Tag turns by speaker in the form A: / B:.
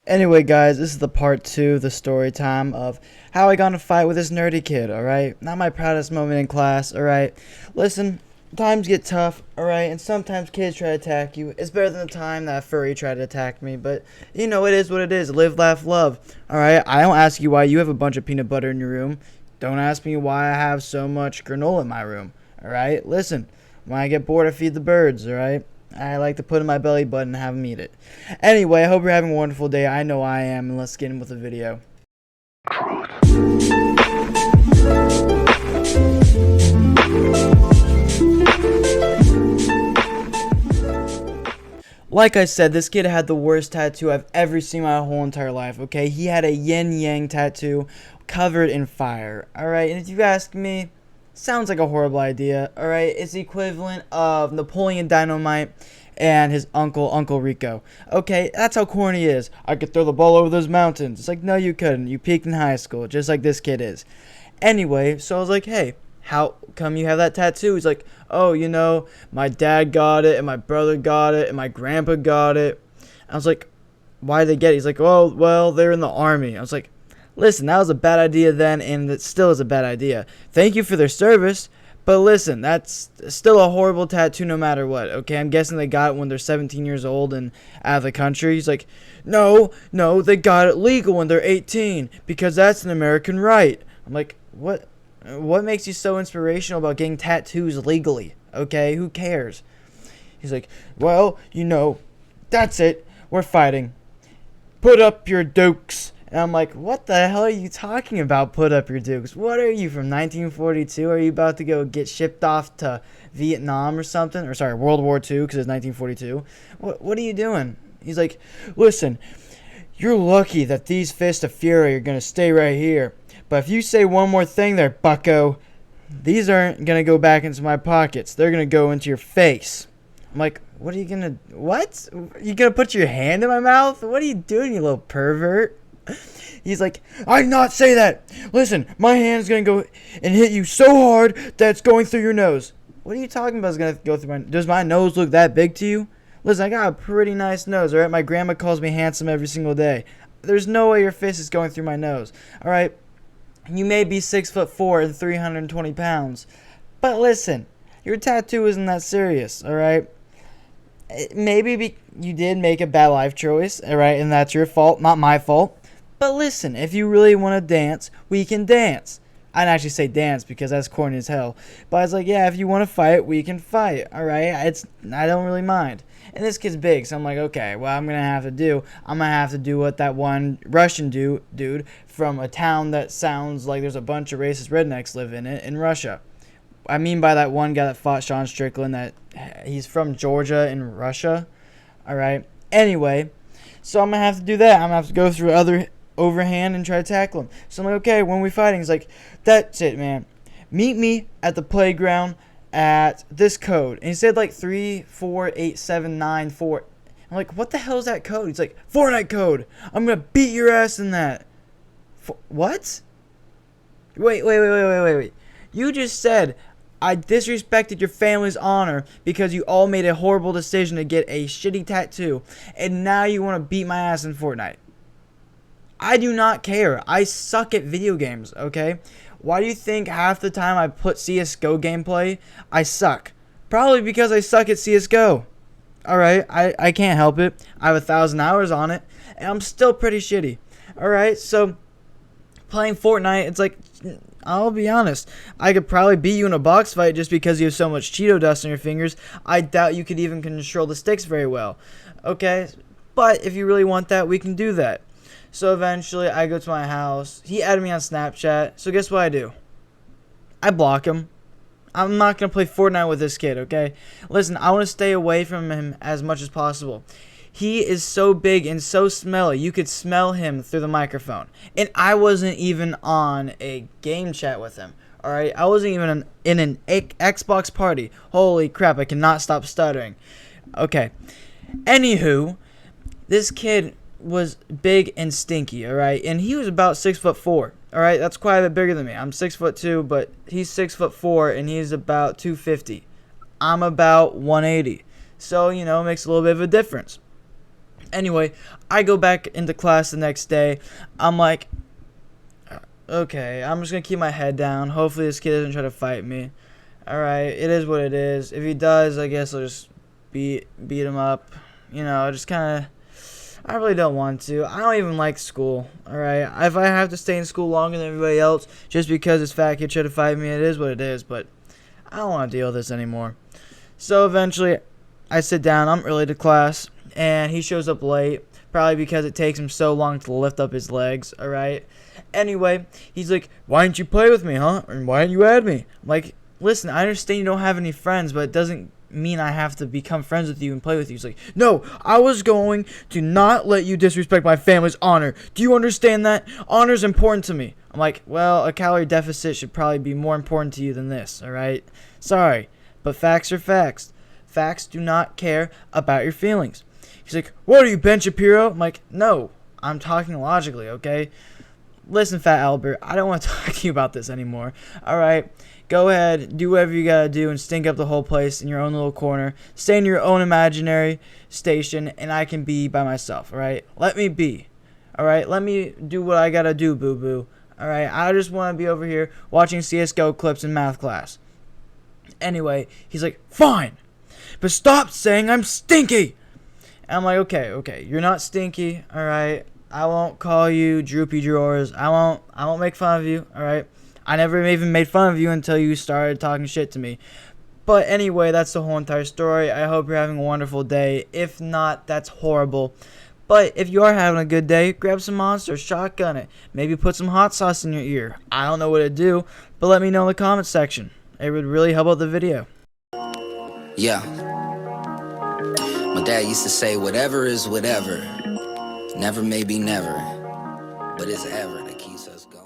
A: Anyway, guys, this is the part 2, the story time of how I got in a fight with this nerdy kid, alright? Not my proudest moment in class, alright? Listen, times get tough, alright? And sometimes kids try to attack you. It's better than the time that furry tried to attack me, but, you know, it is what it is. Live, laugh, love, alright? I don't ask you why you have a bunch of peanut butter in your room. Don't ask me why I have so much granola in my room, alright? Listen, when I get bored, I feed the birds, alright? I like to put in my belly button and have them eat it. Anyway, I hope you're having a wonderful day. I know I am, and let's get in with the video. Like I said, this kid had the worst tattoo I've ever seen my whole entire life, okay? He had a yin-yang tattoo covered in fire, alright? And if you ask me, sounds like a horrible idea, alright? It's the equivalent of Napoleon Dynamite and his Uncle Rico. Okay, that's how corny he is. I could throw the ball over those mountains. It's like, no, you couldn't. You peaked in high school, just like this kid is. Anyway, so I was like, hey, how come you have that tattoo? He's like, oh, you know, my dad got it, and my brother got it, and my grandpa got it. I was like, why did they get it? He's like, oh, well, they're in the army. I was like, listen, that was a bad idea then, and it still is a bad idea. Thank you for their service, but listen, that's still a horrible tattoo no matter what, okay? I'm guessing they got it when they're 17 years old and out of the country. He's like, no, they got it legal when they're 18, because that's an American right. I'm like, what? What makes you so inspirational about getting tattoos legally, okay? Who cares? He's like, well, you know, that's it. We're fighting. Put up your dukes. And I'm like, what the hell are you talking about, put up your dukes? What are you, from 1942? Are you about to go get shipped off to Vietnam or something? Or sorry, World War II, because it's 1942. What are you doing? He's like, listen, you're lucky that these fists of fury are going to stay right here. But if you say one more thing there, bucko, these aren't going to go back into my pockets. They're going to go into your face. I'm like, what are you going to, what? You going to put your hand in my mouth? What are you doing, you little pervert? He's like, I did not say that. Listen, my hand's going to go and hit you so hard that it's going through your nose. What are you talking about is going to go through my, does my nose look that big to you? Listen, I got a pretty nice nose, alright? My grandma calls me handsome every single day. There's no way your fist is going through my nose, alright? You may be 6'4" and 320 pounds, but listen, your tattoo isn't that serious, alright? Maybe you did make a bad life choice, alright, and that's your fault, not my fault. But listen, if you really want to dance, we can dance. I didn't actually say dance because that's corny as hell. But I was like, yeah, if you want to fight, we can fight, alright? I don't really mind. And this kid's big, so I'm like, okay, what I'm going to have to do what that one Russian dude from a town that sounds like there's a bunch of racist rednecks live in it, in Russia. I mean by that one guy that fought Sean Strickland, that he's from Georgia in Russia, alright? Anyway, so I'm going to have to do that. I'm going to have to go through other overhand and try to tackle him. So I'm like, okay, when we fighting? He's like, that's it, man. Meet me at the playground at this code. And he said like 34879 I'm like, what the hell is that code? He's like, Fortnite code. I'm gonna beat your ass in that. What? Wait. You just said I disrespected your family's honor because you all made a horrible decision to get a shitty tattoo, and now you want to beat my ass in Fortnite. I do not care. I suck at video games, okay? Why do you think half the time I put CSGO gameplay, I suck? Probably because I suck at CSGO. Alright, I can't help it. I have 1,000 hours on it, and I'm still pretty shitty. Alright, so playing Fortnite, it's like, I'll be honest, I could probably beat you in a box fight just because you have so much Cheeto dust on your fingers. I doubt you could even control the sticks very well. Okay, but if you really want that, we can do that. So eventually, I go to my house. He added me on Snapchat. So guess what I do? I block him. I'm not going to play Fortnite with this kid, okay? Listen, I want to stay away from him as much as possible. He is so big and so smelly. You could smell him through the microphone. And I wasn't even on a game chat with him, alright? I wasn't even in an Xbox party. Holy crap, I cannot stop stuttering. Okay. Anywho, this kid was big and stinky, alright? And he was about 6'4", alright? That's quite a bit bigger than me. I'm 6'2", but he's 6'4", and he's about 250. I'm about 180. So, you know, it makes a little bit of a difference. Anyway, I go back into class the next day. I'm like, okay, I'm just gonna keep my head down. Hopefully this kid doesn't try to fight me. Alright, it is what it is. If he does, I guess I'll just beat him up. You know, just kinda, I really don't want to. I don't even like school. Alright, if I have to stay in school longer than everybody else just because this fat kid tried to fight me, it is what it is, but I don't want to deal with this anymore. So eventually, I sit down, I'm early to class, and he shows up late, probably because it takes him so long to lift up his legs, alright? Anyway, he's like, why didn't you play with me, huh? And why didn't you add me? I'm like, listen, I understand you don't have any friends, but it doesn't mean I have to become friends with you and play with you. He's like, no, I was going to not let you disrespect my family's honor. Do you understand that? Honor's important to me. I'm like, well, a calorie deficit should probably be more important to you than this, alright? Sorry, but facts are facts. Facts do not care about your feelings. He's like, what are you, Ben Shapiro? I'm like, no, I'm talking logically, okay? Listen, Fat Albert, I don't want to talk to you about this anymore. Alright, go ahead, do whatever you gotta do and stink up the whole place in your own little corner. Stay in your own imaginary station, and I can be by myself, alright? Let me be. Alright, let me do what I gotta do, boo-boo. Alright, I just want to be over here watching CSGO clips in math class. Anyway, he's like, fine, but stop saying I'm stinky. And I'm like, okay, you're not stinky, alright? I won't call you droopy drawers. I won't make fun of you, alright? I never even made fun of you until you started talking shit to me. But anyway, that's the whole entire story. I hope you're having a wonderful day. If not, that's horrible. But if you are having a good day, grab some Monster, shotgun it. Maybe put some hot sauce in your ear. I don't know what to do, but let me know in the comment section. It would really help out the video.
B: Yeah. My dad used to say, whatever is whatever. Never may be never, but it's ever that keeps us going.